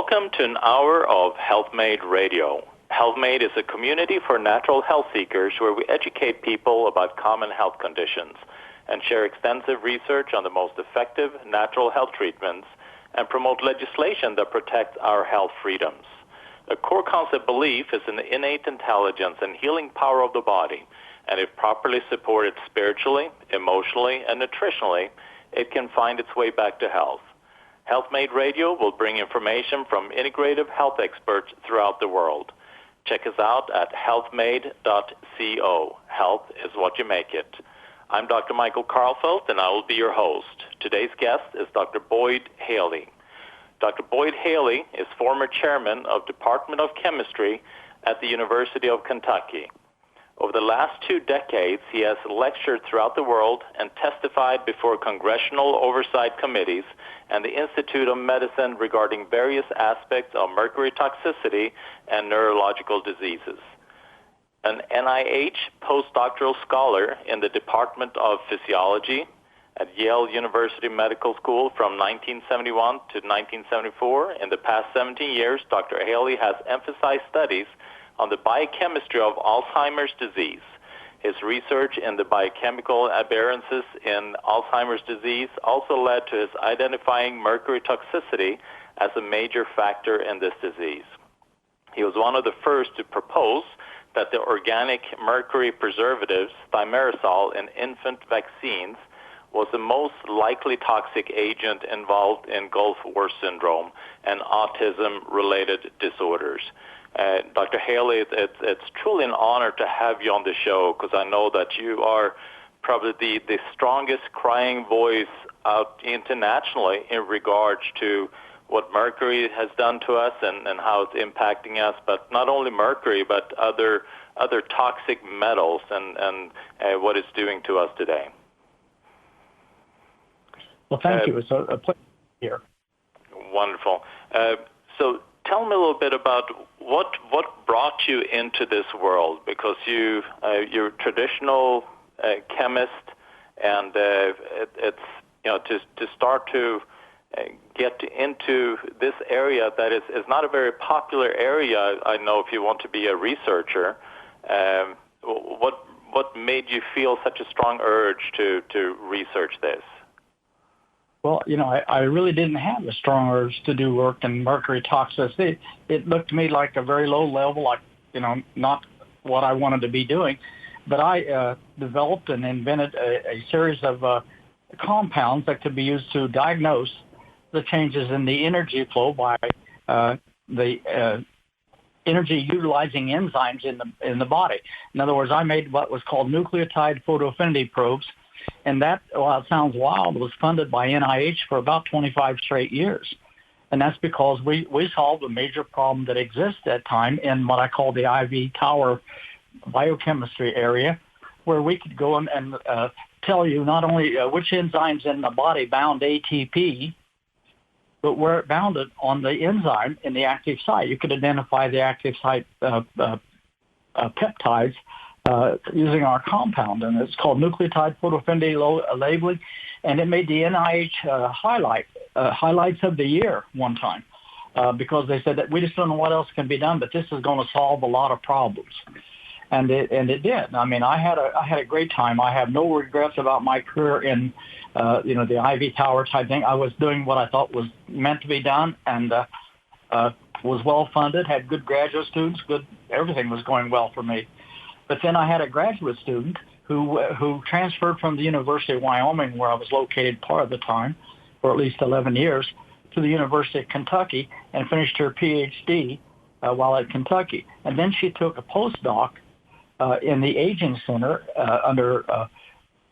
Welcome to an hour of HealthMade Radio. HealthMade is a community for natural health seekers where we educate people about common health conditions and share extensive research on the most effective natural health treatments and promote legislation that protects our health freedoms. A core concept belief is in the innate intelligence and healing power of the body, and if properly supported spiritually, emotionally, and nutritionally, it can find its way back to health. HealthMade Radio will bring information from integrative health experts throughout the world. Check us out at healthmade.co. Health is what you make it. I'm Dr. Michael Karlfeldt, and I will be your host. Today's guest is Dr. Boyd Haley. Dr. Boyd Haley is former chairman of Department of Chemistry at the University of Kentucky. Over the last 2 decades, he has lectured throughout the world and testified before Congressional oversight committees and the Institute of Medicine regarding various aspects of Mercury Toxicity and Neurological diseases. An NIH postdoctoral scholar in the Department of Physiology at Yale University Medical School from 1971 to 1974. In the past 17 years, Dr. Haley has emphasized studies on the biochemistry of Alzheimer's disease. His research in the biochemical aberrances in Alzheimer's disease also led to his identifying mercury toxicity as a major factor in this disease. He was one of the first to propose that the organic mercury preservatives, Thimerosal, in infant vaccines was the most likely toxic agent involved in Gulf War syndrome and autism-related disorders. Dr. Haley, it's truly an honor to have you on the show because I know that you are probably the strongest crying voice out internationally in regards to what mercury has done to us and how it's impacting us, but not only mercury, but other toxic metals and what it's doing to us today. Well, thank you. It's a pleasure here. Wonderful. So tell me a little bit about what brought you into this world, because you're a traditional chemist, and it's to start to get into this area that is not a very popular area. I know if you want to be a researcher, what made you feel such a strong urge to research this? Well, I really didn't have a strong urge to do work in mercury toxicity. It looked to me like a very low level, like, not what I wanted to be doing. But I developed and invented a series of compounds that could be used to diagnose the changes in the energy flow by the energy-utilizing enzymes in the body. In other words, I made what was called nucleotide photoaffinity probes, and that, while it sounds wild, was funded by NIH for about 25 straight years. And that's because we solved a major problem that exists at that time in what I call the IV tower biochemistry area, where we could go and tell you not only which enzymes in the body bound ATP, but where it bound it on the enzyme in the active site. You could identify the active site peptides using our compound, and it's called nucleotide photoaffinity labeling, and it made the NIH highlights of the year one time because they said that we just don't know what else can be done, but this is going to solve a lot of problems, and it did. I mean, I had a great time. I have no regrets about my career in the IV tower type thing. I was doing what I thought was meant to be done, and was well funded, had good graduate students, everything was going well for me. But then I had a graduate student who transferred from the University of Wyoming, where I was located part of the time, for at least 11 years, to the University of Kentucky and finished her PhD while at Kentucky. And then she took a postdoc in the Aging Center under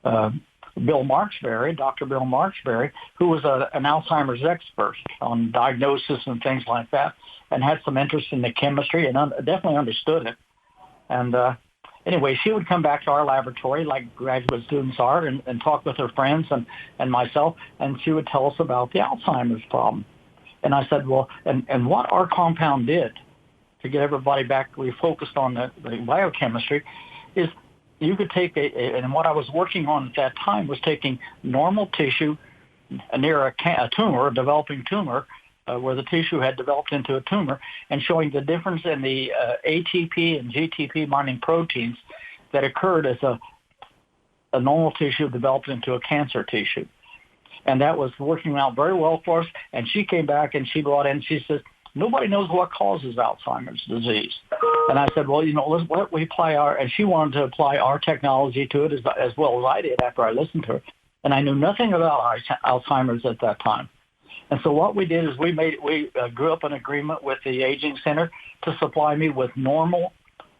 Bill Marksberry, Dr. Bill Marksberry, who was an Alzheimer's expert on diagnosis and things like that, and had some interest in the chemistry and definitely understood it. And anyway, she would come back to our laboratory like graduate students are and talk with her friends and myself, and she would tell us about the Alzheimer's problem. And I said, well, and what our compound did to get everybody back refocused on the biochemistry is you could take and what I was working on at that time was taking normal tissue near a tumor, a developing tumor, where the tissue had developed into a tumor, and showing the difference in the ATP and GTP binding proteins that occurred as a normal tissue developed into a cancer tissue. And that was working out very well for us. And she came back and she brought in, she says, nobody knows what causes Alzheimer's disease. And I said, well, let we apply and she wanted to apply our technology to it as well as I did after I listened to her. And I knew nothing about Alzheimer's at that time. And so what we did is we grew up an agreement with the Aging Center to supply me with normal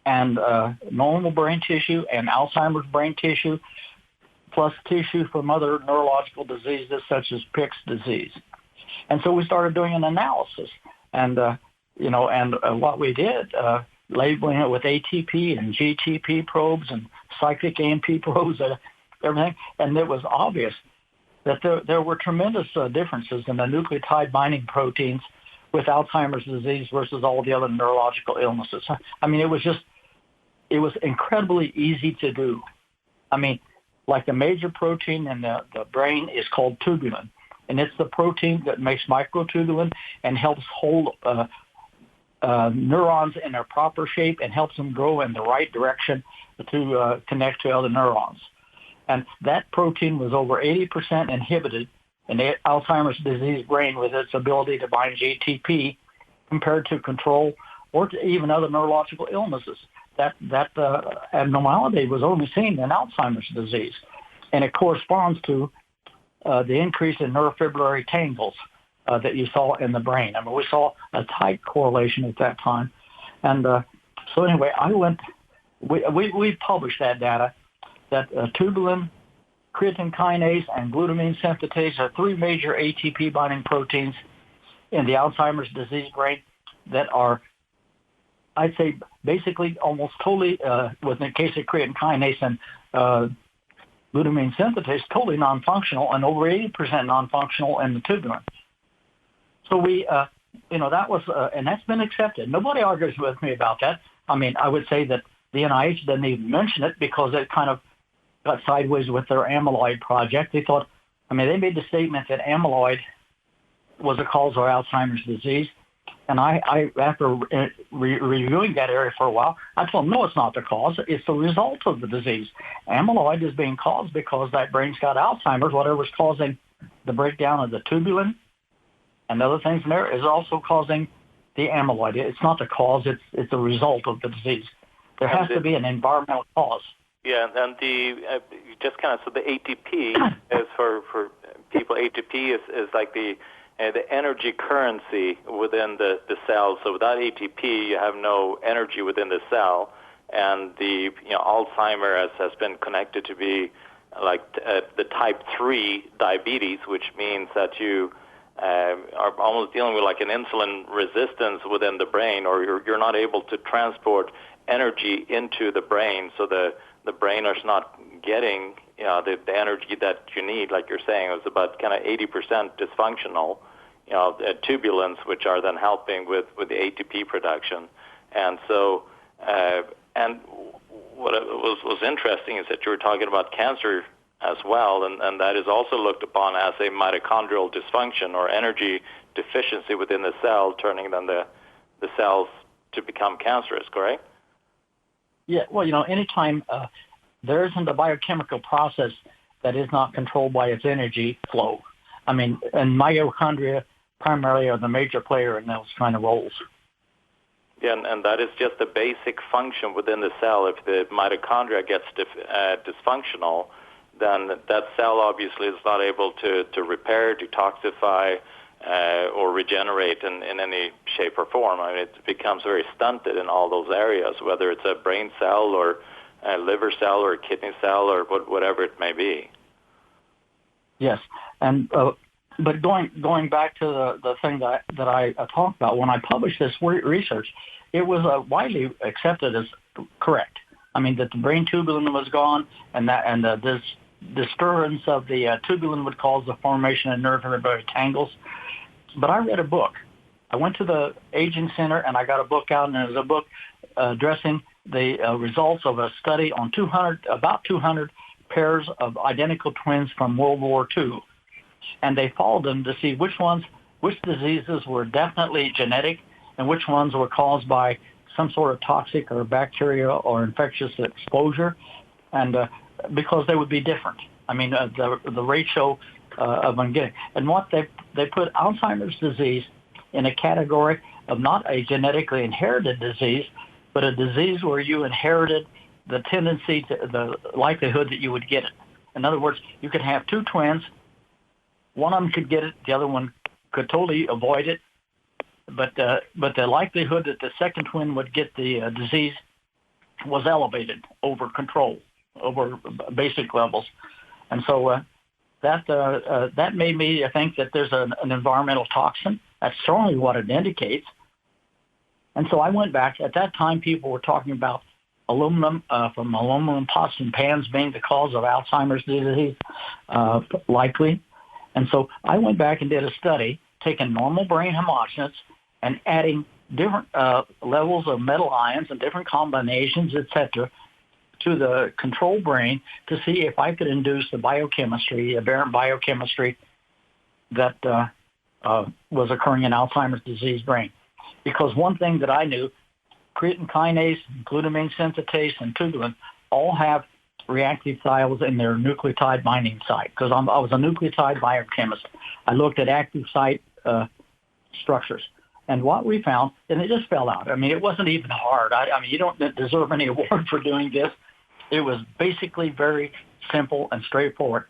brain tissue and Alzheimer's brain tissue, plus tissue from other neurological diseases such as Pick's disease. And so we started doing an analysis. And, what we did, labeling it with ATP and GTP probes and cyclic AMP probes and everything, and it was obvious that there were tremendous differences in the nucleotide binding proteins with Alzheimer's disease versus all the other neurological illnesses. I mean, it was incredibly easy to do. I mean, like the major protein in the brain is called tubulin, and it's the protein that makes microtubulin and helps hold neurons in their proper shape and helps them grow in the right direction to connect to other neurons. And that protein was over 80% inhibited in the Alzheimer's disease brain with its ability to bind GTP compared to control or to even other neurological illnesses. That abnormality was only seen in Alzheimer's disease, and it corresponds to the increase in neurofibrillary tangles that you saw in the brain. I mean, we saw a tight correlation at that time. And so anyway, we published that data, that tubulin, creatine kinase, and glutamine synthetase are three major ATP binding proteins in the Alzheimer's disease brain that are, I'd say, basically almost totally, with the case of creatine kinase and glutamine synthetase, totally non-functional, and over 80% non-functional in the tubulin. So that was, and that's been accepted. Nobody argues with me about that. I mean, I would say that the NIH didn't even mention it because it kind of got sideways with their amyloid project. They thought, they made the statement that amyloid was a cause of Alzheimer's disease. And I after reviewing that area for a while, I told them, no, it's not the cause. It's the result of the disease. Amyloid is being caused because that brain's got Alzheimer's. Whatever's causing the breakdown of the tubulin and other things in there is also causing the amyloid. It's not the cause. It's a result of the disease. There has to be an environmental cause. Yeah, and just kind of, so the ATP is for people, ATP is like the energy currency within the cell. So without ATP, you have no energy within the cell. And the Alzheimer has been connected to be like the type 3 diabetes, which means that you are almost dealing with like an insulin resistance within the brain, or you're not able to transport energy into the brain. So the brain is not getting the energy that you need. Like you're saying, it was about kind of 80% dysfunctional, tubulins, which are then helping with the ATP production. And so, and what was interesting is that you were talking about cancer as well, and that is also looked upon as a mitochondrial dysfunction or energy deficiency within the cell, turning then the cells to become cancerous, correct? Yeah, well, anytime there isn't a biochemical process that is not controlled by its energy flow. And mitochondria primarily are the major player in those kind of roles. Yeah, and that is just the basic function within the cell. If the mitochondria gets dysfunctional, then that cell obviously is not able to repair, detoxify, or regenerate in any shape or form. It becomes very stunted in all those areas, whether it's a brain cell or a liver cell or a kidney cell or whatever it may be. Yes, and but going back to the thing that I talked about, when I published this research, it was widely accepted as correct. That the brain tubulin was gone, and this disturbance of the tubulin would cause the formation of neurofibrillary tangles. But I read a book. I went to the Aging Center and I got a book out, and it was a book addressing the results of a study on about 200 pairs of identical twins from World War II. And they followed them to see which ones which diseases were definitely genetic and which ones were caused by some sort of toxic or bacteria or infectious exposure, and because they would be different. I mean, the ratio of them getting. And what they put Alzheimer's disease in a category of not a genetically inherited disease, but a disease where you inherited the tendency to, the likelihood that you would get it. In other words, you could have two twins. One of them could get it, the other one could totally avoid it. But the likelihood that the second twin would get the disease was elevated over control, over basic levels. And so that made me think that there's an environmental toxin. That's strongly what it indicates. And so I went back. At that time, people were talking about aluminum from aluminum pots and pans being the cause of Alzheimer's disease, likely. And so I went back and did a study, taking normal brain homogenates and adding different levels of metal ions and different combinations, etc., to the control brain to see if I could induce the biochemistry, aberrant biochemistry that was occurring in Alzheimer's disease brain. Because one thing that I knew, creatine kinase, glutamine synthetase, and tubulin all have reactive sites in their nucleotide binding site. Because I was a nucleotide biochemist. I looked at active site structures. And what we found, and it just fell out. I mean, it wasn't even hard. I mean, you don't deserve any award for doing this. It was basically very simple and straightforward.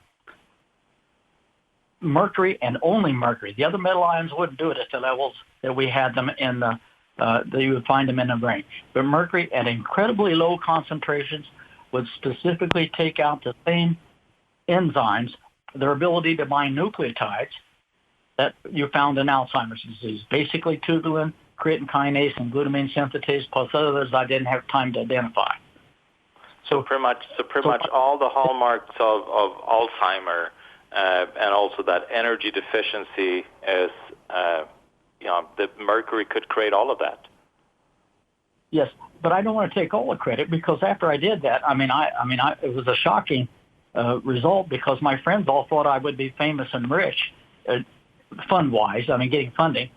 Mercury and only mercury. The other metal ions wouldn't do it at the levels that we had them in that you would find them in the brain. But mercury at incredibly low concentrations would specifically take out the same enzymes, their ability to bind nucleotides that you found in Alzheimer's disease. Basically tubulin, creatine kinase, and glutamine synthetase, plus others I didn't have time to identify. So pretty much all the hallmarks of Alzheimer and also that energy deficiency is, that mercury could create all of that. Yes, but I don't want to take all the credit because after I did that, it was a shocking result because my friends all thought I would be famous and rich, fund-wise, getting funding.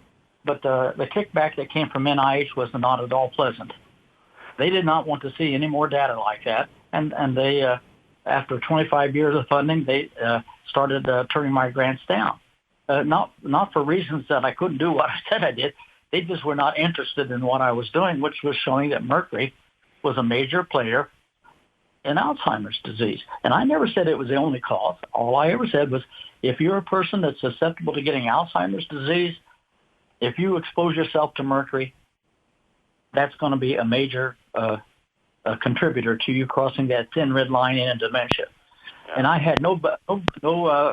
But the kickback that came from NIH was not at all pleasant. They did not want to see any more data like that, and they, after 25 years of funding, they started turning my grants down. Not for reasons that I couldn't do what I said I did. They just were not interested in what I was doing, which was showing that mercury was a major player in Alzheimer's disease. And I never said it was the only cause. All I ever said was, if you're a person that's susceptible to getting Alzheimer's disease, if you expose yourself to mercury, that's going to be a major contributor to you crossing that thin red line into dementia. Yeah. And I had no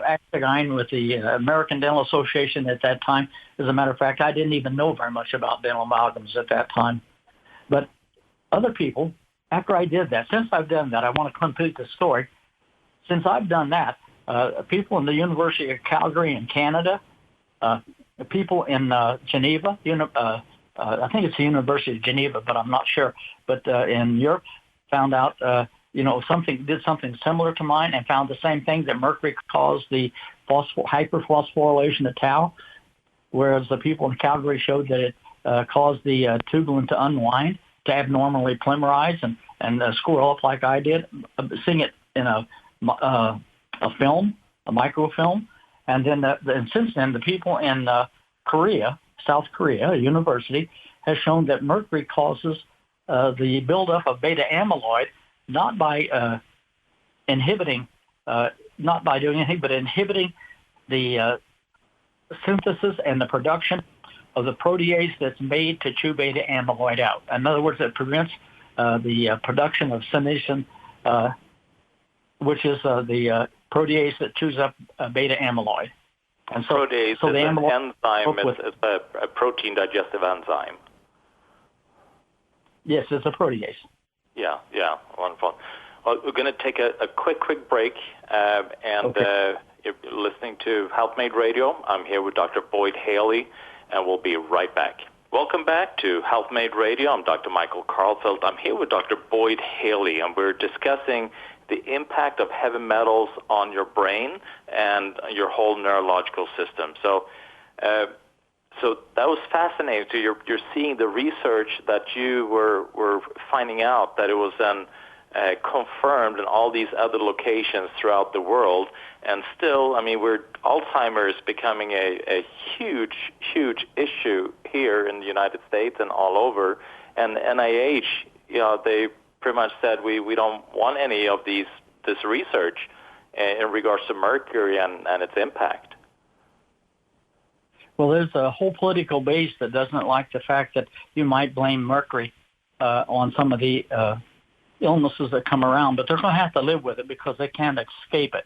acting with the American Dental Association at that time. As a matter of fact, I didn't even know very much about dental amalgams at that time. But other people, after I did that, since I've done that, I want to complete the story. Since I've done that, people in the University of Calgary in Canada, people in Geneva, I think it's the University of Geneva, but I'm not sure. But in Europe, found out, did something similar to mine and found the same thing, that mercury caused the hyperphosphorylation of tau, whereas the people in Calgary showed that it caused the tubulin to unwind, to abnormally polymerize and squirrel up like I did, seeing it in a film, a microfilm. And then and since then, the people in Korea, South Korea, a university, has shown that mercury causes the buildup of beta amyloid, not by inhibiting, not by doing anything, but inhibiting the synthesis and the production of the protease that's made to chew beta amyloid out. In other words, it prevents the production of senescent, which is the protease that chews up beta amyloid. And so, protease is an enzyme. It's a protein digestive enzyme. Yes, it's a protease. Yeah, wonderful. Well, we're going to take a quick break, okay. You're listening to HealthMade Radio. I'm here with Dr. Boyd Haley, and we'll be right back. Welcome back to HealthMade Radio. I'm Dr. Michael Karlfeldt. I'm here with Dr. Boyd Haley, and we're discussing the impact of heavy metals on your brain and your whole neurological system. So So that was fascinating. So you're seeing the research that you were finding out that it was then confirmed in all these other locations throughout the world. And still, I mean, Alzheimer's becoming a huge, huge issue here in the United States and all over. And NIH, they pretty much said we don't want any of this research in regards to mercury and its impact. Well, there's a whole political base that doesn't like the fact that you might blame mercury on some of the illnesses that come around, but they're going to have to live with it because they can't escape it.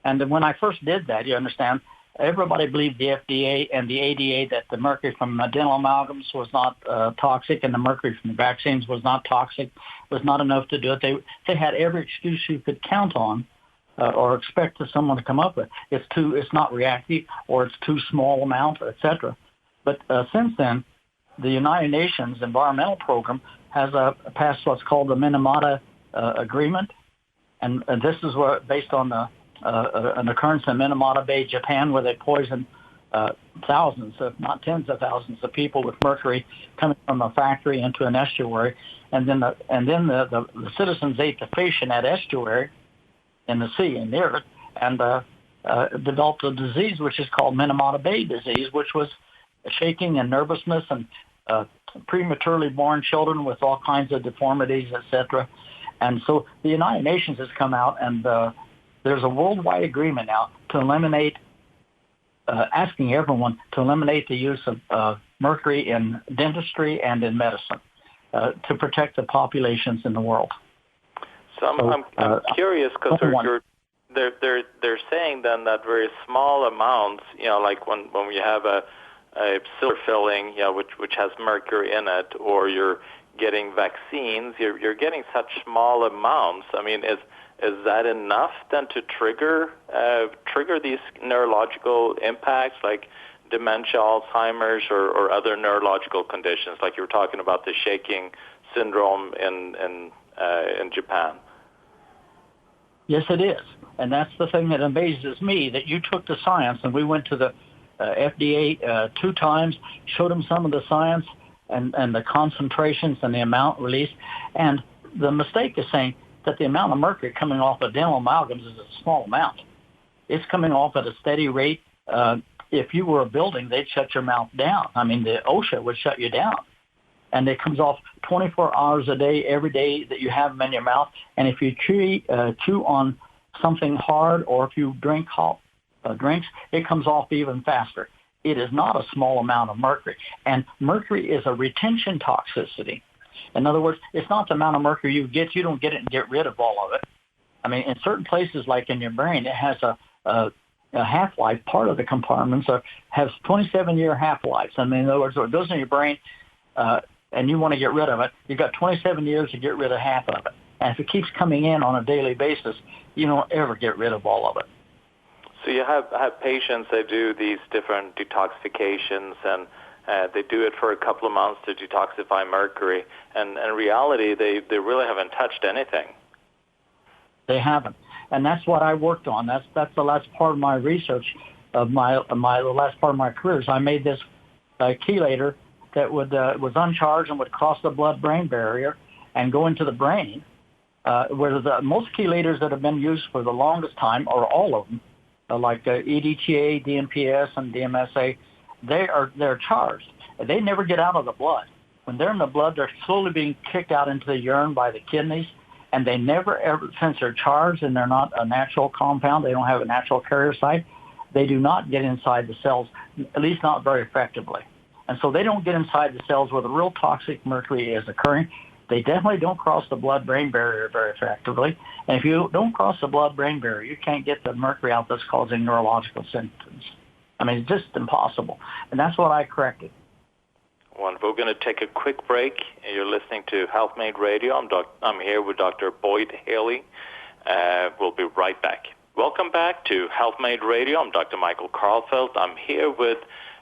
And when I first did that, you understand, everybody believed the FDA and the ADA that the mercury from dental amalgams was not toxic and the mercury from the vaccines was not toxic, was not enough to do it. They had every excuse you could count on or expect someone to come up with. It's not reactive, or it's too small amount, etc. But since then, the United Nations Environmental Program has passed what's called the Minamata Agreement, and this is based on an occurrence in Minamata Bay, Japan, where they poisoned thousands, if not tens of thousands, of people with mercury coming from a factory into an estuary, and then the citizens ate the fish in that estuary in the sea and near it, and developed a disease which is called Minamata Bay disease, which was shaking and nervousness and prematurely born children with all kinds of deformities, etc. And so the United Nations has come out, and there's a worldwide agreement now to eliminate, asking everyone to eliminate the use of mercury in dentistry and in medicine to protect the populations in the world. So I'm curious because they're saying then that very small amounts, like when we have a silver filling, which has mercury in it, or you're getting vaccines, you're getting such small amounts. I mean, is that enough then to trigger these neurological impacts like dementia, Alzheimer's, or other neurological conditions, like you were talking about the shaking syndrome in Japan? Yes, it is. And that's the thing that amazes me, that you took the science, and we went to the FDA 2 times, showed them some of the science and the concentrations and the amount released. And the mistake is saying that the amount of mercury coming off of dental amalgams is a small amount. It's coming off at a steady rate. If you were a building, they'd shut your mouth down. I mean, the OSHA would shut you down. And it comes off 24 hours a day, every day that you have them in your mouth. And if you chew on something hard, or if you drink hot drinks, it comes off even faster. It is not a small amount of mercury. And mercury is a retention toxicity. In other words, it's not the amount of mercury you get. You don't get it and get rid of all of it. I mean, in certain places, like in your brain, it has a half-life. Part of the compartments has 27-year half-lives. I mean, in other words, it goes in your brain, and you want to get rid of it, you've got 27 years to get rid of half of it. And if it keeps coming in on a daily basis, you don't ever get rid of all of it. So you have patients that do these different detoxifications, and they do it for a couple of months to detoxify mercury. And in reality, they really haven't touched anything. They haven't. And that's what I worked on. That's the last part of my research, the last part of my career, is I made this chelator that was uncharged and would cross the blood-brain barrier and go into the brain, where most chelators that have been used for the longest time, or all of them, like EDTA, DMPS, and DMSA, they're charged. They never get out of the blood. When they're in the blood, they're slowly being kicked out into the urine by the kidneys, and they never ever, since they're charged and they're not a natural compound, they don't have a natural carrier site, they do not get inside the cells, at least not very effectively. And so they don't get inside the cells where the real toxic mercury is occurring. They definitely don't cross the blood-brain barrier very effectively. And if you don't cross the blood-brain barrier, you can't get the mercury out that's causing neurological symptoms. I mean, it's just impossible. And that's what I corrected. Wonderful. We're going to take a quick break. You're listening to Health Made Radio. I'm here with Dr. Boyd Haley. We'll be right back. Welcome back to Health Made Radio. I'm Dr. Michael Karlfeldt. I'm here with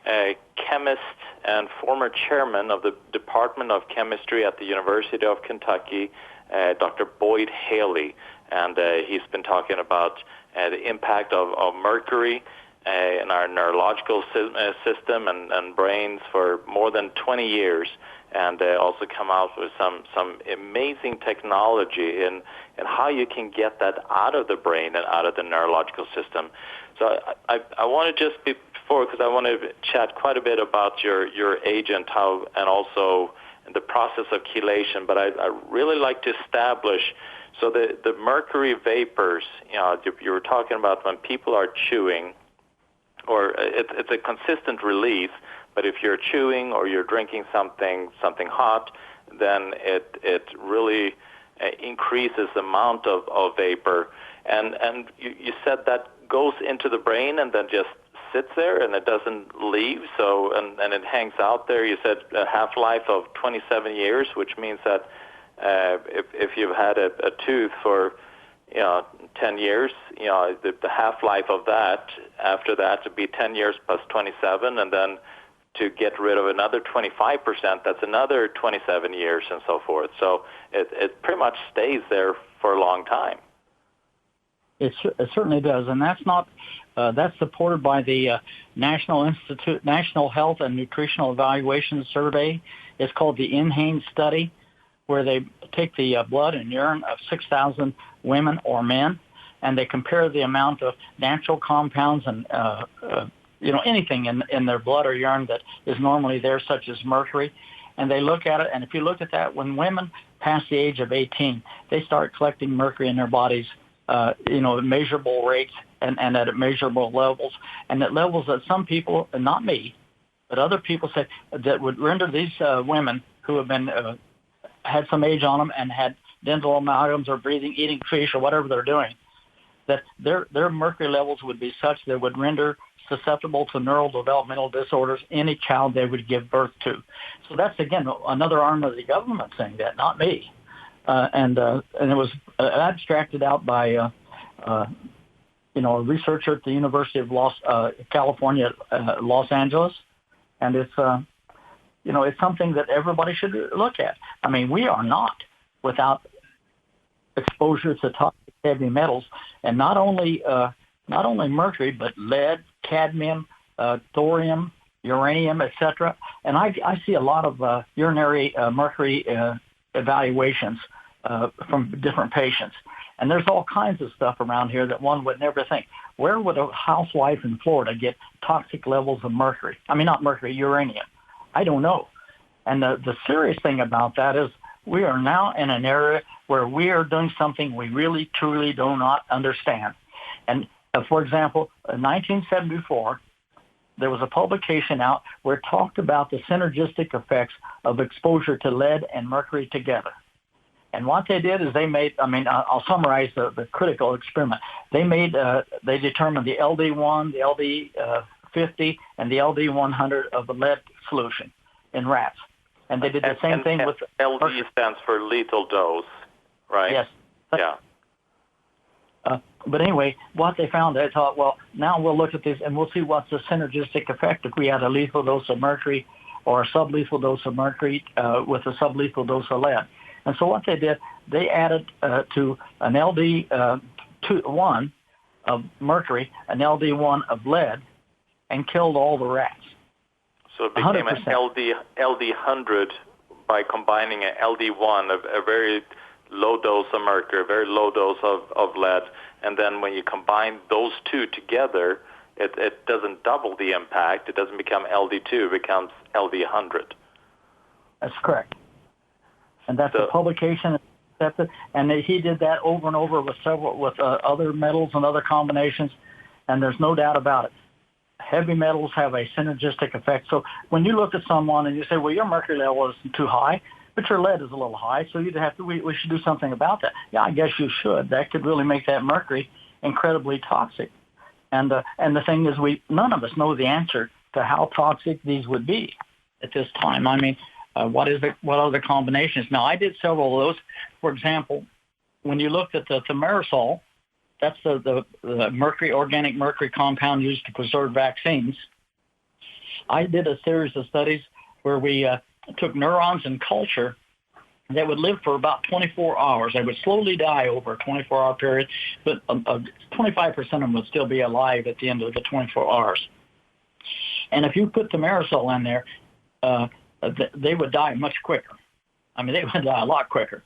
a chemist and former chairman of the Department of Chemistry at the University of Kentucky, Dr. Boyd Haley. And he's been talking about the impact of mercury in our neurological system and brains for more than 20 years, and also come out with some amazing technology in how you can get that out of the brain and out of the neurological system. So I want to just before, because I want to chat quite a bit about your agent, how, and also the process of chelation, but I really like to establish, so the Mercury Vapors, you were talking about when people are chewing, or it's a consistent release, but if you're chewing or you're drinking something hot, then it really increases the amount of vapor. And you said that goes into the brain and then just sits there and it doesn't leave, so and it hangs out there. You said a half-life of 27 years, which means that if you've had a tooth for 10 years, the half-life of that, after that, to be 10 years plus 27, and then to get rid of another 25%, that's another 27 years and so forth. So it pretty much stays there for a long time. It certainly does, and that's supported by the National Health and Nutritional Evaluation Survey. It's called the NHANES study, where they take the blood and urine of 6,000 women or men, and they compare the amount of natural compounds and anything in their blood or urine that is normally there, such as mercury, and they look at it. And if you look at that, when women pass the age of 18, they start collecting mercury in their bodies, at measurable rates and at measurable levels, and at levels that some people, and not me, but other people say that would render these women who have been had some age on them and had dental amalgams or eating fish or whatever they're doing, that their mercury levels would be such that would render susceptible to neurodevelopmental disorders any child they would give birth to. So that's, again, another arm of the government saying that, not me. And it was abstracted out by a researcher at the University of California, Los Angeles, and it's it's something that everybody should look at. I mean, we are not without exposure to toxic heavy metals, and not only mercury, but lead, cadmium, thorium, uranium, etc. And I see a lot of urinary mercury evaluations from different patients. And there's all kinds of stuff around here that one would never think. Where would a housewife in Florida get toxic levels of mercury? I mean, not mercury, uranium. I don't know. And the serious thing about that is we are now in an area where we are doing something we really, truly do not understand. And, for example, in 1974, there was a publication out where it talked about the synergistic effects of exposure to lead and mercury together. And what they did is they made, I'll summarize the critical experiment. They determined the LD1, the LD50, and the LD100 of the lead solution in rats. And they did the same thing with... LD stands for lethal dose, right? Yes. Yeah. But anyway, what they found, they thought, well, now we'll look at this and we'll see what's the synergistic effect if we had a lethal dose of mercury or a sublethal dose of mercury with a sublethal dose of lead. And so what they did, they added to an LD1 of mercury, an LD1 of lead, and killed all the rats. So it became 100%. an LD100 by combining an LD1 of a very low dose of mercury, a very low dose of lead, and then when you combine those two together, it doesn't double the impact. It doesn't become LD2, it becomes LD100. That's correct. And that's a publication accepted, and he did that over and over with other metals and other combinations, and there's no doubt about it. Heavy metals have a synergistic effect. So when you look at someone and you say, well, your mercury level is too high, but your lead is a little high, so you'd have to. We should do something about that. Yeah, I guess you should. That could really make that mercury incredibly toxic. And the thing is, none of us know the answer to how toxic these would be at this time. I mean, what are the combinations? Now, I did several of those. For example, when you looked at the Thimerisol, that's the organic mercury compound used to preserve vaccines. I did a series of studies where we took neurons in culture that would live for about 24 hours. They would slowly die over a 24-hour period, but 25% of them would still be alive at the end of the 24 hours. And if you put Thimerosal in there, they would die much quicker. I mean, they would die a lot quicker.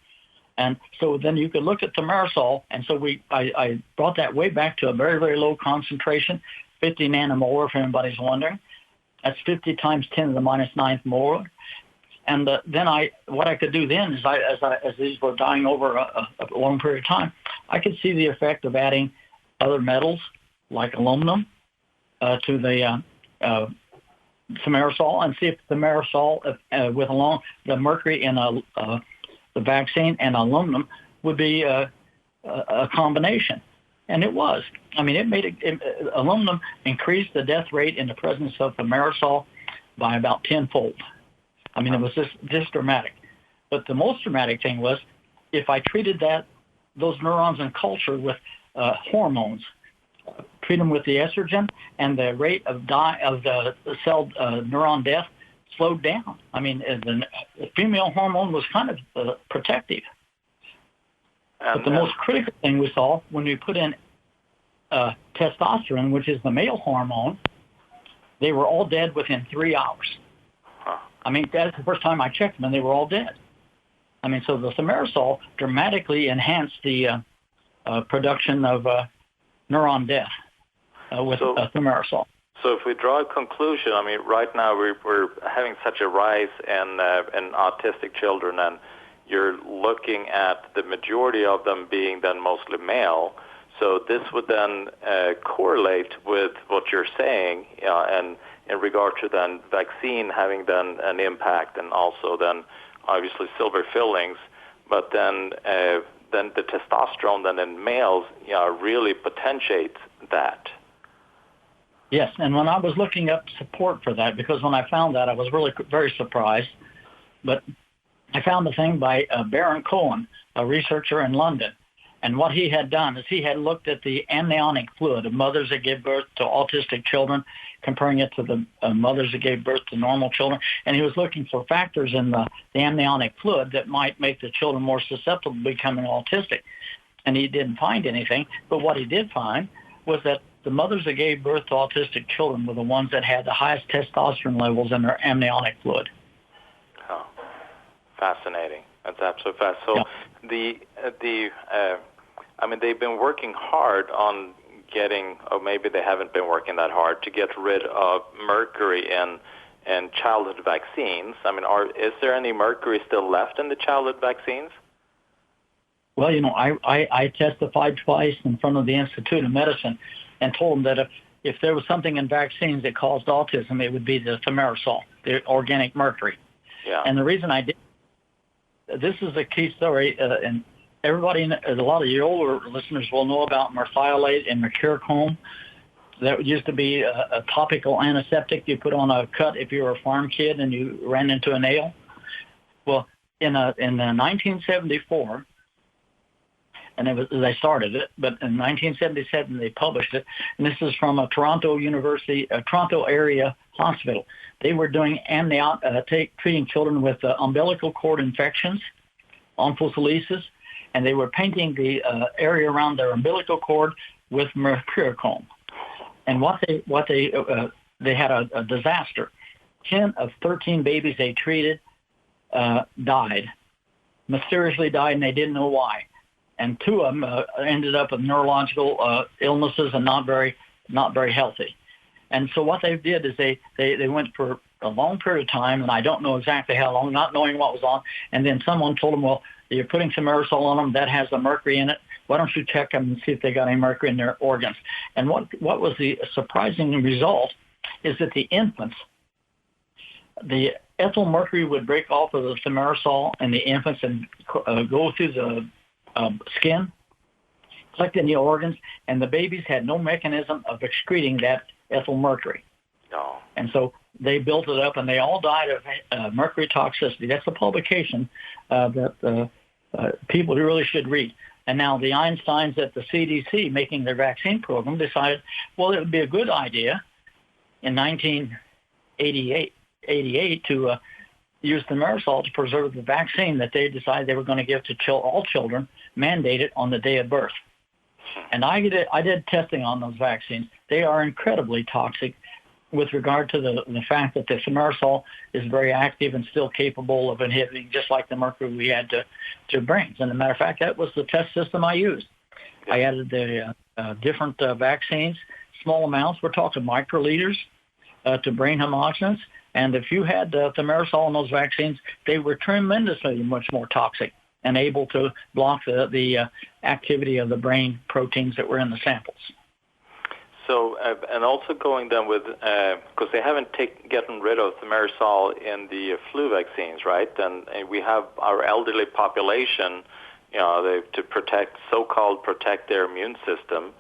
And so then you could look at Thimerosal, and so I brought that way back to a very, very low concentration, 50 nanomolar, if anybody's wondering. That's 50 times 10 to the minus 9th molar. And then what I could do then is, as these were dying over a long period of time, I could see the effect of adding other metals like aluminum to the Thimerosal, and see if Thimerosal with along the mercury in the vaccine and aluminum would be a combination. And it was. I mean, aluminum increased the death rate in the presence of Thimerosal by about 10-fold. I mean, it was just dramatic. But the most dramatic thing was if I treated those neurons in culture with hormones, treat them with the estrogen, and the rate of the cell neuron death slowed down. I mean, the female hormone was kind of protective. But the most critical thing we saw when we put in testosterone, which is the male hormone, they were all dead within 3 hours. I mean, that's the first time I checked them, and they were all dead. I mean, so the Thimerosal dramatically enhanced the production of neuron death with Thimerosal. So if we draw a conclusion, I mean, right now we're having such a rise in autistic children, and you're looking at the majority of them being then mostly male. So this would then correlate with what you're saying, and in regard to then vaccine having then an impact, and also then obviously silver fillings, but then the testosterone then in males really potentiates that. Yes, and when I was looking up support for that, because when I found that, I was really very surprised, but I found the thing by Baron Cohen, a researcher in London. And what he had done is he had looked at the amniotic fluid of mothers that give birth to autistic children, comparing it to the mothers that gave birth to normal children. And he was looking for factors in the amniotic fluid that might make the children more susceptible to becoming autistic. And he didn't find anything. But what he did find was that the mothers that gave birth to autistic children were the ones that had the highest testosterone levels in their amniotic fluid. Oh, fascinating. That's absolutely fascinating. So I mean, they've been working hard on getting, or maybe they haven't been working that hard, to get rid of mercury in childhood vaccines. I mean, is there any mercury still left in the childhood vaccines? Well, I testified twice in front of the Institute of Medicine and told them that if there was something in vaccines that caused autism, it would be the Thimerosal, the organic mercury. Yeah. And the reason I did, this is a key story, and everybody, a lot of your older listeners will know about merthiolate and mercurochrome. That used to be a topical antiseptic you put on a cut if you were a farm kid and you ran into a nail. Well, in 1974, and they started it, but in 1977 they published it, and this is from a Toronto area hospital. They were doing treating children with umbilical cord infections, onphocelesis, and they were painting the area around their umbilical cord with mercurochrome. And they had a disaster. 10 of 13 babies they treated died, mysteriously died, and they didn't know why. And 2 of them ended up with neurological illnesses and not very healthy. And so what they did is they went for a long period of time, and I don't know exactly how long, not knowing what was on. And then someone told them, well, you're putting Thimerosal on them, that has the mercury in it. Why don't you check them and see if they got any mercury in their organs? And what was the surprising result is that the infants, the ethyl mercury would break off of the Thimerosal in the infants and go through the skin, collect in the organs, and the babies had no mechanism of excreting that ethyl mercury. No. And so they built it up, and they all died of Mercury Toxicity. That's a publication that people really should read. And now the Einsteins at the CDC making their vaccine program decided, well, it would be a good idea in 1988 to used thimerosal to preserve the vaccine that they decided they were going to give to all children, mandated on the day of birth. And I did testing on those vaccines. They are incredibly toxic with regard to the fact that the thimerosal is very active and still capable of inhibiting, just like the mercury we add to brains. And as a matter of fact, that was the test system I used. I added the different vaccines, small amounts. We're talking microliters to brain homogeneous. And if you had thimerosal in those vaccines, they were tremendously much more toxic and able to block the activity of the brain proteins that were in the samples. So, and also going then with, because they haven't gotten rid of thimerosal in the flu vaccines, right? And we have our elderly population, to so-called protect their immune system.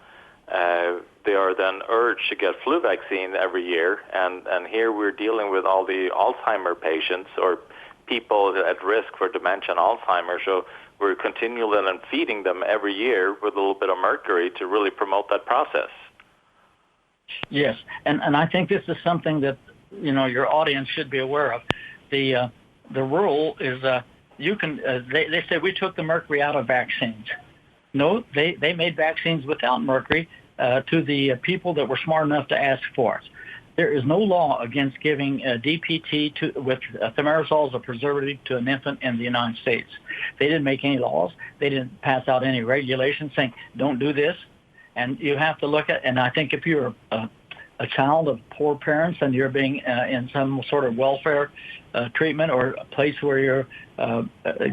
They are then urged to get flu vaccine every year, and here we're dealing with all the Alzheimer patients or people at risk for dementia and Alzheimer's. So we're continually then feeding them every year with a little bit of mercury to really promote that process. Yes, and I think this is something that your audience should be aware of. The rule is you can. They said we took the mercury out of vaccines. No, they made vaccines without mercury to the people that were smart enough to ask for it. There is no law against giving DPT with thimerosal as a preservative to an infant in the United States. They didn't make any laws. They didn't pass out any regulations saying don't do this. And you have to look at, and I think if you're a child of poor parents and you're being in some sort of welfare treatment or a place where you're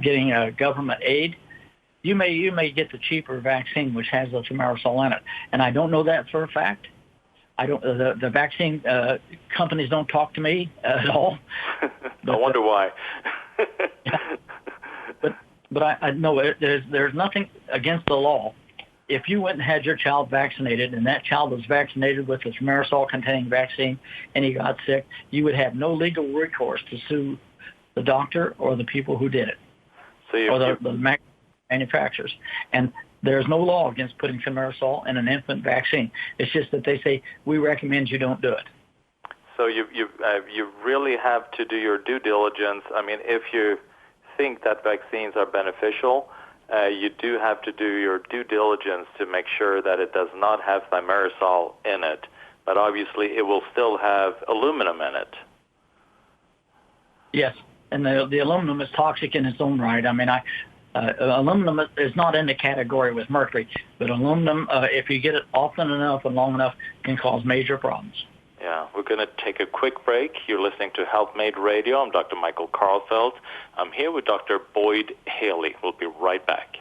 getting government aid, you may get the cheaper vaccine which has the thimerosal in it. And I don't know that for a fact. I don't. The vaccine companies don't talk to me at all. I wonder why. But I know there's nothing against the law. If you went and had your child vaccinated and that child was vaccinated with the thimerosal-containing vaccine and he got sick, you would have no legal recourse to sue the doctor or the people who did it, or the manufacturers. And there's no law against putting thimerosal in an infant vaccine. It's just that they say, we recommend you don't do it. So you really have to do your due diligence. I mean, if you think that vaccines are beneficial, you do have to do your due diligence to make sure that it does not have thimerosal in it, but obviously it will still have aluminum in it. Yes, and the aluminum is toxic in its own right. I mean, aluminum is not in the category with mercury, but aluminum, if you get it often enough and long enough, can cause major problems. Yeah, we're going to take a quick break. You're listening to Health Made Radio. I'm Dr. Michael Karlfeldt. I'm here with Dr. Boyd Haley. We'll be right back.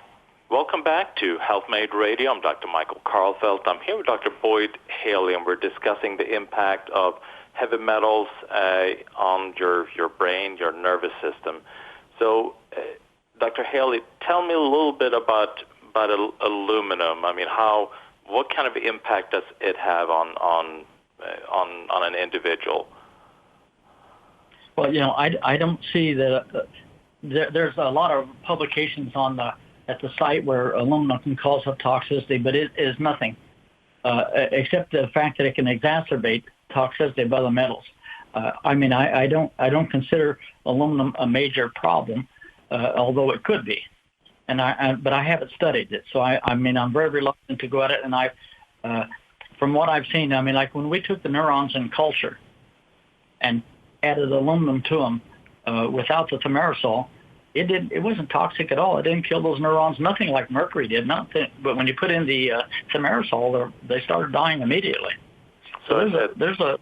Welcome back to Health Made Radio. I'm Dr. Michael Karlfeldt. I'm here with Dr. Boyd Haley, and we're discussing the impact of heavy metals on your brain, your nervous system. So, Dr. Haley, tell me a little bit about aluminum. I mean, what kind of impact does it have on an individual? Well, I don't see that. There's a lot of publications at the site where aluminum can cause toxicity, but it is nothing except the fact that it can exacerbate toxicity of other metals. I mean, I don't consider aluminum a major problem, although it could be, but I haven't studied it, so I'm very reluctant to go at it, and from what I've seen, I mean, like when we took the neurons in culture and added aluminum to them without the thimerosal, it wasn't toxic at all. It didn't kill those neurons, nothing like mercury did. But when you put in the thimerosal, they started dying immediately. So there's a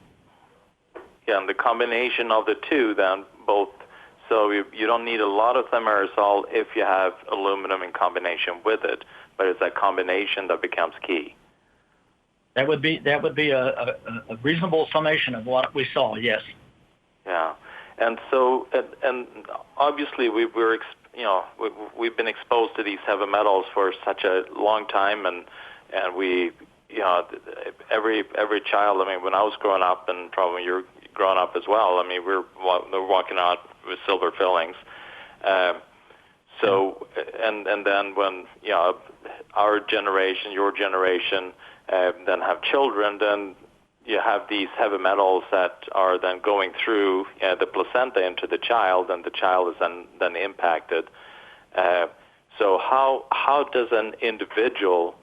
and the combination of the two, then both. So you don't need a lot of thimerosal if you have aluminum in combination with it, but it's that combination that becomes key. That would be a reasonable summation of what we saw. Yes. Yeah, and so and obviously we've been exposed to these heavy metals for such a long time, and we every child. I mean, when I was growing up, and probably you're growing up as well. I mean, we're walking out with silver fillings. So and then when our generation, your generation. Then have children, then you have these heavy metals that are then going through the placenta into the child, and the child is then impacted. So how does an individual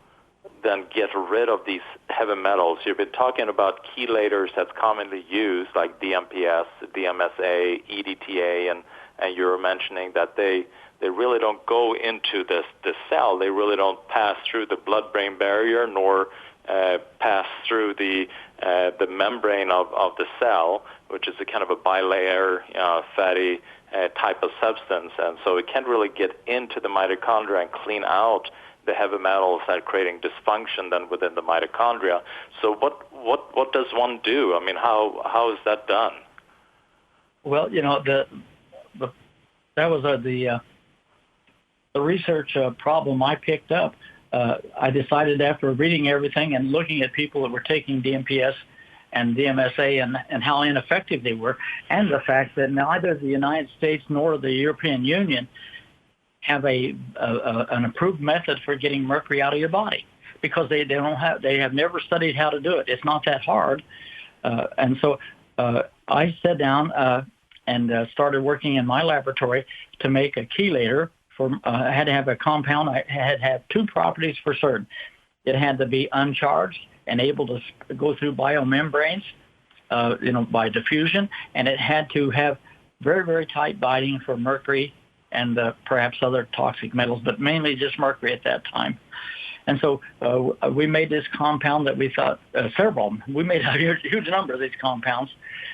then get rid of these heavy metals? You've been talking about chelators that's commonly used, like DMPS, DMSA, EDTA, and you were mentioning that they really don't go into the cell. They really don't pass through the blood-brain barrier nor pass through the membrane of the cell, which is a kind of a bilayer fatty type of substance, and so it can't really get into the mitochondria and clean out the heavy metals that are creating dysfunction then within the mitochondria. So what does one do? I mean, how is that done? Well, that was the research problem I picked up. I decided after reading everything and looking at people that were taking DMPS and DMSA and how ineffective they were, and the fact that neither the United States nor the European Union have an approved method for getting mercury out of your body, because they have never studied how to do it. It's not that hard, and so I sat down and started working in my laboratory to make a chelator. I had to have a compound. I had to have two properties for certain. It had to be uncharged and able to go through biomembranes, by diffusion, and it had to have very, very tight binding for mercury and perhaps other toxic metals, but mainly just mercury at that time. And so we made this compound that we thought, several of them. We made a huge number of these compounds,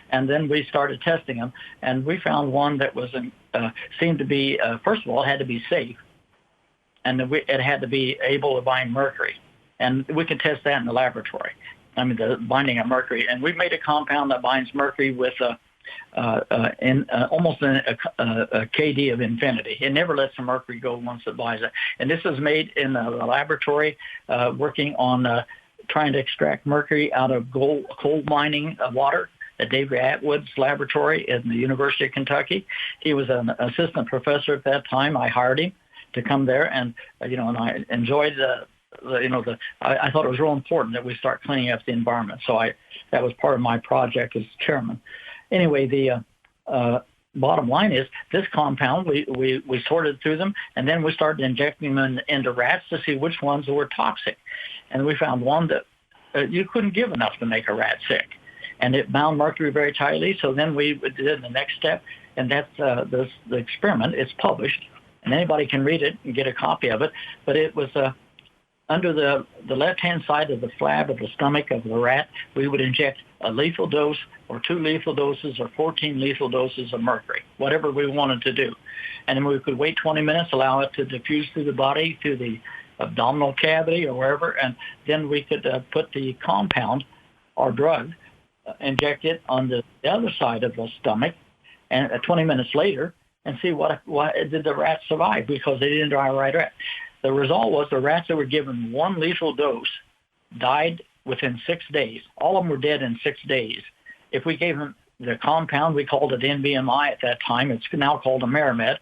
and then we started testing them, and we found one that was seemed to be, first of all, it had to be safe, and it had to be able to bind mercury. And we could test that in the laboratory, the binding of mercury. And we made a compound that binds mercury with almost a KD of infinity. It never lets the mercury go once it binds it. And this is made in a laboratory working on trying to extract mercury out of coal mining water at David Atwood's laboratory in the University of Kentucky. He was an assistant professor at that time. I hired him to come there, and and I enjoyed I thought it was real important that we start cleaning up the environment. So that was part of my project as chairman. Anyway, the bottom line is this compound, we sorted through them, and then we started injecting them into rats to see which ones were toxic. And we found one that you couldn't give enough to make a rat sick. And it bound mercury very tightly, so then we did the next step, and that's the experiment. It's published, and anybody can read it and get a copy of it. But it was under the left-hand side of the flab of the stomach of the rat, we would inject a lethal dose or 2 lethal doses or 14 lethal doses of mercury, whatever we wanted to do. And then we could wait 20 minutes, allow it to diffuse through the body, through the abdominal cavity or wherever, and then we could put the compound or drug, inject it on the other side of the stomach, and 20 minutes later, and see what did the rats survive, because they didn't die right away. The result was the rats that were given 1 lethal dose died within 6 days. All of them were dead in 6 days. If we gave them the compound, we called it NBMI at that time. It's now called Amerimed.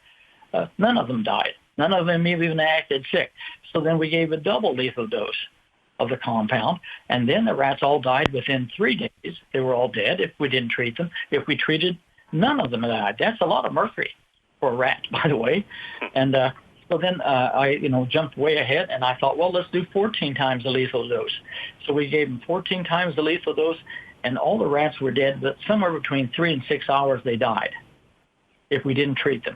None of them died. None of them even acted sick. So then we gave a double lethal dose of the compound, and then the rats all died within 3 days. They were all dead if we didn't treat them. If we treated, none of them died. That's a lot of mercury for a rat, by the way. And so then I jumped way ahead, and I thought, well, let's do 14 times the lethal dose. So we gave them 14 times the lethal dose, and all the rats were dead, but somewhere between 3 and 6 hours they died if we didn't treat them.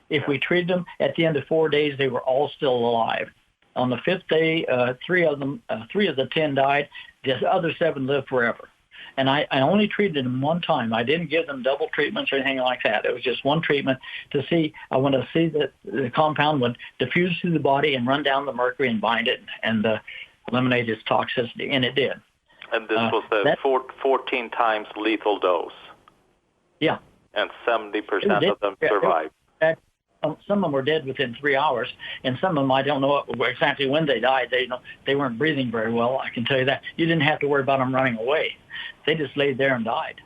If we treated them, at the end of 4 days, they were all still alive. On the 5th day, 3 of the 10 died. The other 7 lived forever. And I only treated them one time. I didn't give them double treatments or anything like that. It was just one treatment to see. I want to see that the compound would diffuse through the body and run down the mercury and bind it and eliminate its toxicity, and it did. And this was the 14 times lethal dose. Yeah. And 70% of them survived. Some of them were dead within 3 hours, and some of them, I don't know exactly when they died. They weren't breathing very well, I can tell you that. You didn't have to worry about them running away. They just laid there and died.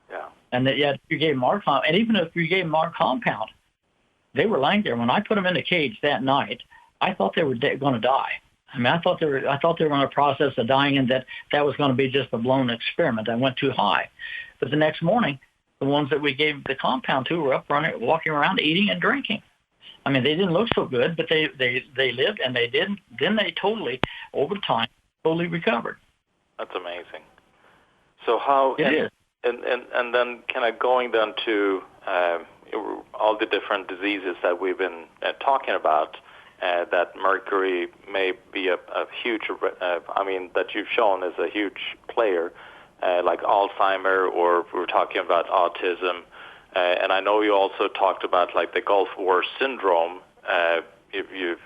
Yeah. And if you gave them our compound, and even if you gave them our compound, they were lying there. When I put them in the cage that night, I thought they were going to die. I mean, I thought they were in a process of dying, and that was going to be just a blown experiment. I went too high. But the next morning, the ones that we gave the compound to were up running, walking around, eating and drinking. I mean, they didn't look so good, but they lived, and they didn't. Then they totally, over time, totally recovered. That's amazing. So how it is. And then kind of going then to all the different diseases that we've been talking about, that mercury may be a huge, that you've shown is a huge player, like Alzheimer, or we're talking about autism. And I know you also talked about like the Gulf War syndrome. You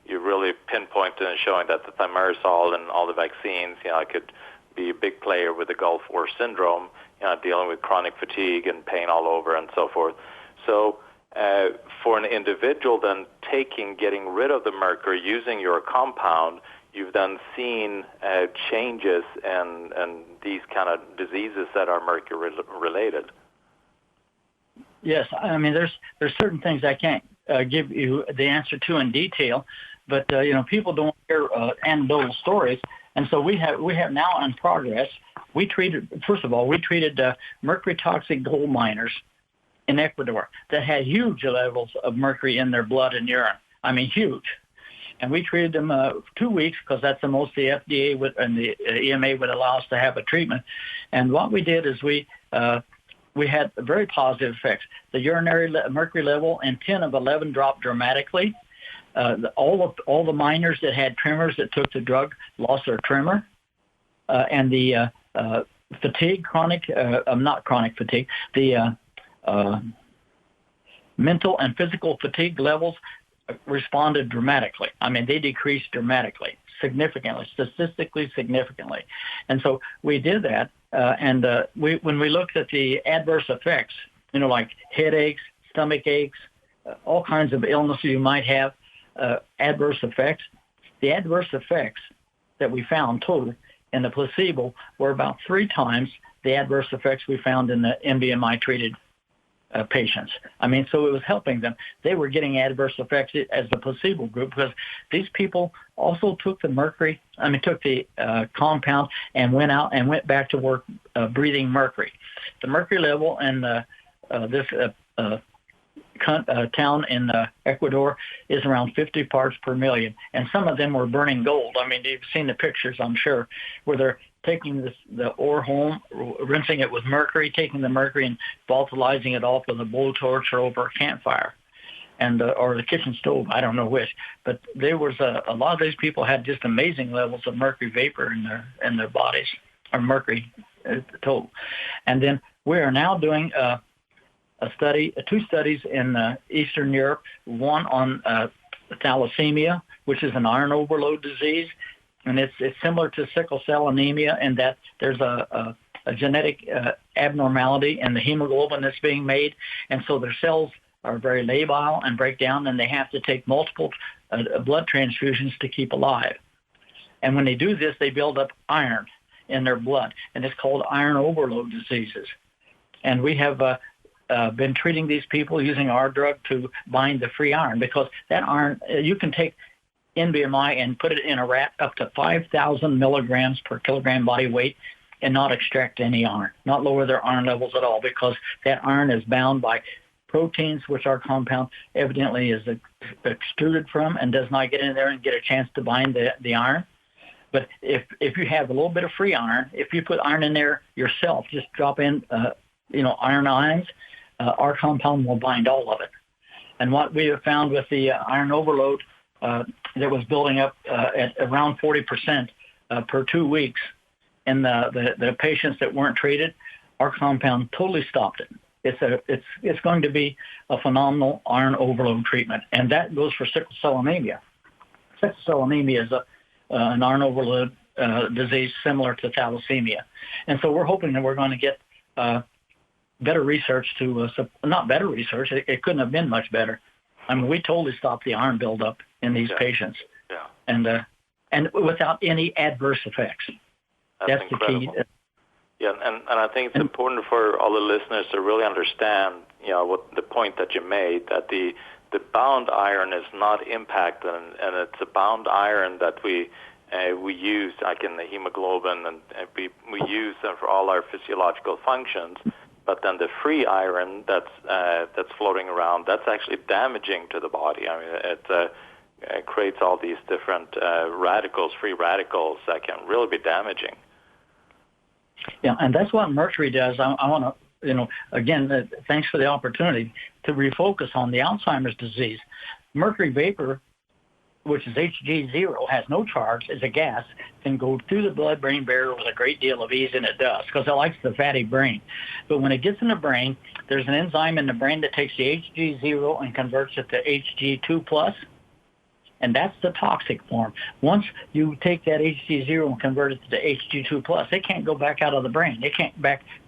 really pinpointed and showing that the Thimerosal and all the vaccines, could be a big player with the Gulf War syndrome, dealing with chronic fatigue and pain all over and so forth. So for an individual then getting rid of the mercury using your compound, you've then seen changes in these kind of diseases that are mercury related. Yes, I mean there's certain things I can't give you the answer to in detail, but people don't hear anecdotal stories, and so we have now in progress. We treated mercury toxic gold miners in Ecuador that had huge levels of mercury in their blood and urine. I mean, huge. And we treated them 2 weeks because that's the most the FDA and the EMA would allow us to have a treatment. And what we did is we had very positive effects. The urinary mercury level in 10 of 11 dropped dramatically. All the miners that had tremors that took the drug lost their tremor. And the fatigue, not chronic fatigue, the mental and physical fatigue levels responded dramatically. I mean, they decreased dramatically, significantly, statistically significantly. And so we did that, when we looked at the adverse effects, like headaches, stomach aches, all kinds of illnesses you might have, adverse effects, the adverse effects that we found total in the placebo were about 3 times the adverse effects we found in the MBMI-treated patients. I mean, so it was helping them. They were getting adverse effects as the placebo group because these people also took the compound and went back to work breathing mercury. The mercury level in this town in Ecuador is around 50 parts per million, and some of them were burning gold. I mean, you've seen the pictures, I'm sure, where they're taking the ore home, rinsing it with mercury, taking the mercury and volatilizing it off with a blowtorch or over a campfire, or the kitchen stove. I don't know which, but there was a lot of these people had just amazing levels of mercury vapor in their bodies, or mercury total. And then we are now doing two studies in Eastern Europe, one on thalassemia, which is an iron overload disease. And it's similar to sickle cell anemia in that there's a genetic abnormality in the hemoglobin that's being made. And so their cells are very labile and break down, and they have to take multiple blood transfusions to keep alive. And when they do this, they build up iron in their blood, and it's called iron overload diseases. And we have been treating these people using our drug to bind the free iron, because that iron, you can take NBMI and put it in a rat up to 5,000 milligrams per kilogram body weight and not extract any iron, not lower their iron levels at all, because that iron is bound by proteins, which our compound evidently is extruded from and does not get in there and get a chance to bind the iron. But if you have a little bit of free iron, if you put iron in there yourself, just drop in, iron ions, our compound will bind all of it. And what we have found with the iron overload that was building up at around 40% per 2 weeks in the patients that weren't treated, our compound totally stopped it. It's going to be a phenomenal iron overload treatment, and that goes for sickle cell anemia. Sickle cell anemia is an iron overload disease similar to thalassemia, and so we're hoping that we're going to get better research not better research. It couldn't have been much better. I mean, we totally stopped the iron buildup in these patients, and without any adverse effects. That's incredible. The key. Yeah, and I think it's important for all the listeners to really understand, what the point that you made, that the the bound iron is not impacted, and it's a bound iron that we use, like in the hemoglobin, and we use for all our physiological functions. But then the free iron that's floating around, that's actually damaging to the body. I mean, it creates all these different radicals, free radicals, that can really be damaging. Yeah, and that's what Mercury does. I want to, again, thanks for the opportunity to refocus on the Alzheimer's disease. Mercury Vapor, which is Hg0, has no charge, is a gas, can go through the blood-brain barrier with a great deal of ease, and it does, because it likes the fatty brain. But when it gets in the brain, there's an enzyme in the brain that takes the Hg0 and converts it to Hg2+, and that's the toxic form. Once you take that Hg0 and convert it to the Hg2+, it can't go back out of the brain. It can't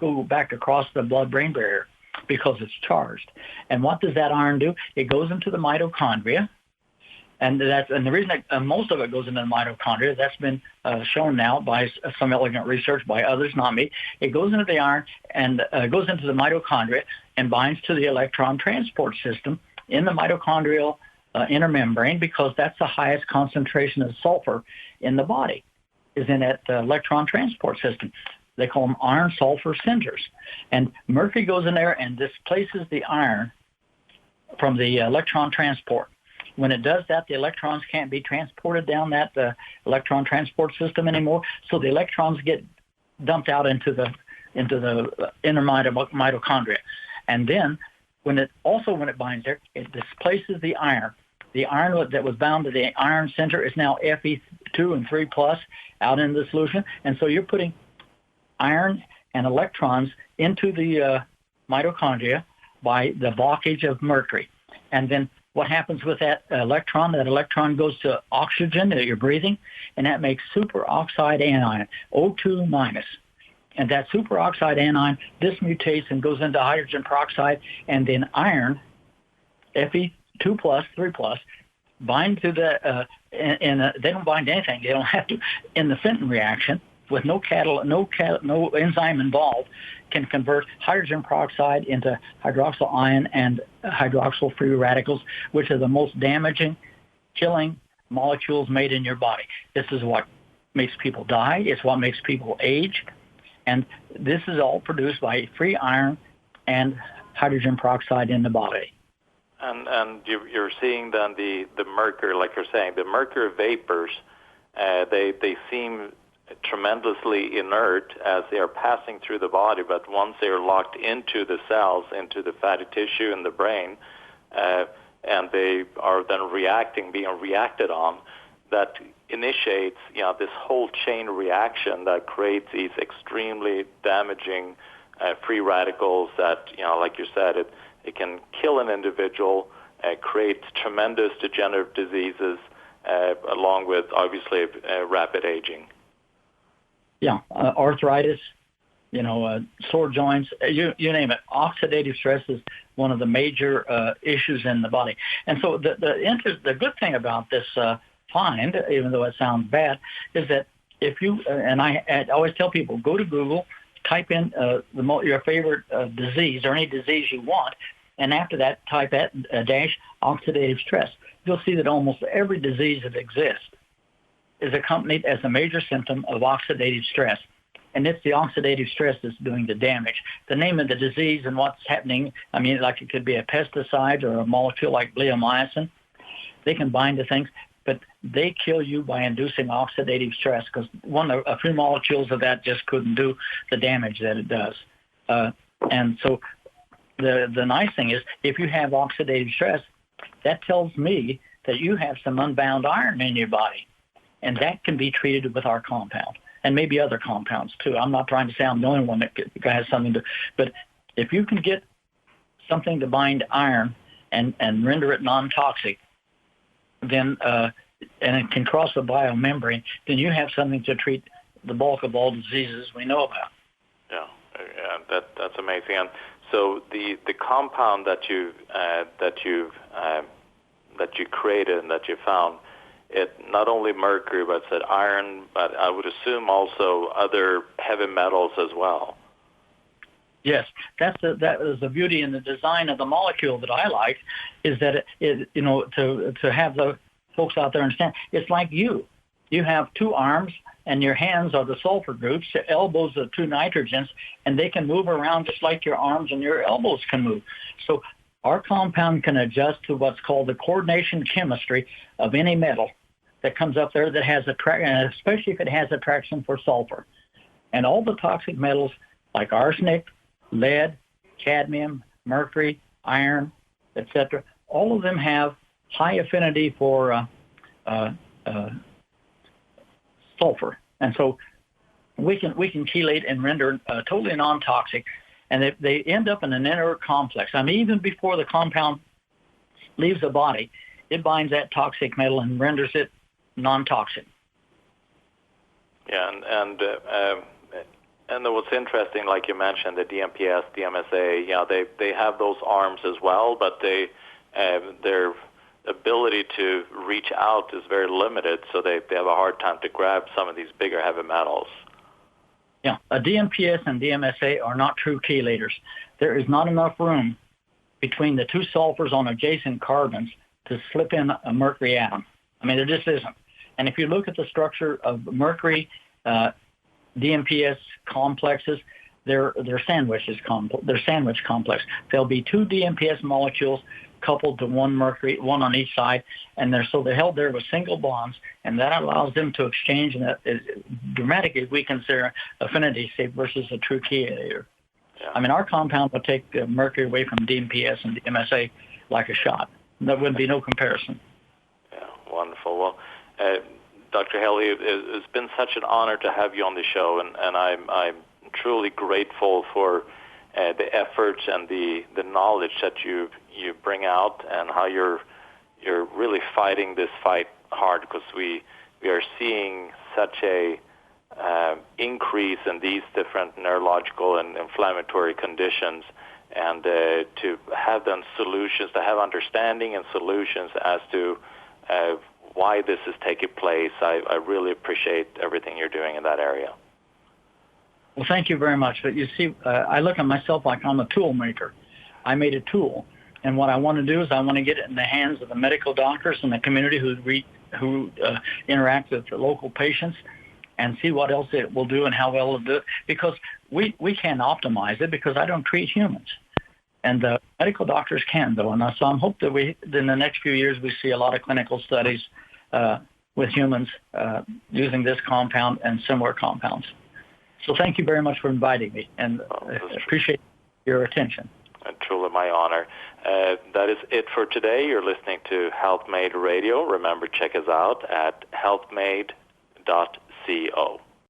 go back across the blood-brain barrier because it's charged. And what does that iron do? It goes into the mitochondria, and the reason that most of it goes into the mitochondria, that's been shown now by some elegant research by others, not me. It goes into the iron and goes into the mitochondria and binds to the electron transport system in the mitochondrial inner membrane, because that's the highest concentration of sulfur in the body, is in that electron transport system. They call them iron-sulfur centers. And mercury goes in there and displaces the iron from the electron transport. When it does that, the electrons can't be transported down that electron transport system anymore, so the electrons get dumped out into the inner mitochondria. And then when it binds there, it displaces the iron. The iron that was bound to the iron center is now Fe2 and 3+ out in the solution, and so you're putting iron and electrons into the mitochondria by the blockage of mercury. And then what happens with that electron? That electron goes to oxygen that you're breathing, and that makes superoxide anion, O2-. And that superoxide anion, this mutates and goes into hydrogen peroxide, and then iron, Fe2+, 3+, bind to the, they don't bind to anything. They don't have to, in the Fenton reaction, with no enzyme involved, can convert hydrogen peroxide into hydroxyl ion and hydroxyl free radicals, which are the most damaging, killing molecules made in your body. This is what makes people die. It's what makes people age. And this is all produced by free iron and hydrogen peroxide in the body. And you're seeing then the mercury, like you're saying, the Mercury Vapors, they seem tremendously inert as they are passing through the body, but once they are locked into the cells, into the fatty tissue in the brain, and they are then being reacted on, that initiates this whole chain reaction that creates these extremely damaging free radicals that, like you said, it can kill an individual, create tremendous degenerative diseases, along with obviously rapid aging. Yeah, arthritis, sore joints, you name it. Oxidative stress is one of the major issues in the body. And so the good thing about this find, even though it sounds bad, is that if you, and I always tell people, go to Google, type in your favorite disease or any disease you want, and after that type dash oxidative stress. You'll see that almost every disease that exists is accompanied as a major symptom of oxidative stress. And it's the oxidative stress that's doing the damage. The name of the disease and what's happening, like it could be a pesticide or a molecule like bleomycin. They can bind to things, but they kill you by inducing oxidative stress, because a few molecules of that just couldn't do the damage that it does. And so the nice thing is, if you have oxidative stress, that tells me that you have some unbound iron in your body. And that can be treated with our compound, and maybe other compounds too. I'm not trying to say I'm the only one that has something to, but if you can get something to bind iron and render it non-toxic, then and it can cross the biomembrane, then you have something to treat the bulk of all diseases we know about. Yeah, that's amazing. And so the compound that you created and that you found, it not only mercury, but said iron, but I would assume also other heavy metals as well. Yes, that is the beauty in the design of the molecule that I like, is that to have the folks out there understand, it's like you have two arms and your hands are the sulfur groups, your elbows are two nitrogens, and they can move around just like your arms and your elbows can move. So our compound can adjust to what's called the coordination chemistry of any metal that comes up there that has attraction, especially if it has attraction for sulfur. And all the toxic metals like arsenic, lead, cadmium, mercury, iron, etc., all of them have high affinity for sulfur. And so we can chelate and render totally non-toxic. And they end up in an inner complex. I mean, even before the compound leaves the body, it binds that toxic metal and renders it non-toxic. Yeah, and what's interesting, like you mentioned, the DMPS, DMSA, they have those arms as well, but their ability to reach out is very limited, so they have a hard time to grab some of these bigger heavy metals. Yeah, a DMPS and DMSA are not true chelators. There is not enough room between the two sulfurs on adjacent carbons to slip in a mercury atom. I mean, there just isn't. And if you look at the structure of mercury DMPS complexes, they're sandwich complex. There'll be two DMPS molecules coupled to one mercury, one on each side, and they're held there with single bonds, and that allows them to exchange, and that is dramatically weakens their affinity state versus a true chelator. Yeah. I mean, our compound would take mercury away from DMPS and DMSA like a shot. There would be no comparison. Yeah, wonderful. Well, Dr. Haley, it's been such an honor to have you on the show, and I'm truly grateful for the efforts and the knowledge that you bring out, and how you're really fighting this fight hard, because we are seeing such a increase in these different neurological and inflammatory conditions, and to have them solutions, to have understanding and solutions as to why this is taking place. I really appreciate everything you're doing in that area. Well, thank you very much. But you see, I look at myself like I'm a tool maker. I made a tool, and what I want to do is I want to get it in the hands of the medical doctors and the community who interact with the local patients, and see what else it will do and how well it'll do it. Because we can't optimize it, because I don't treat humans, and the medical doctors can, though. And so I'm hoping that in the next few years we see a lot of clinical studies with humans using this compound and similar compounds. So thank you very much for inviting me, and I appreciate your attention. Truly my honor. That is it for today. You're listening to HealthMade Radio. Remember, check us out at healthmade.co.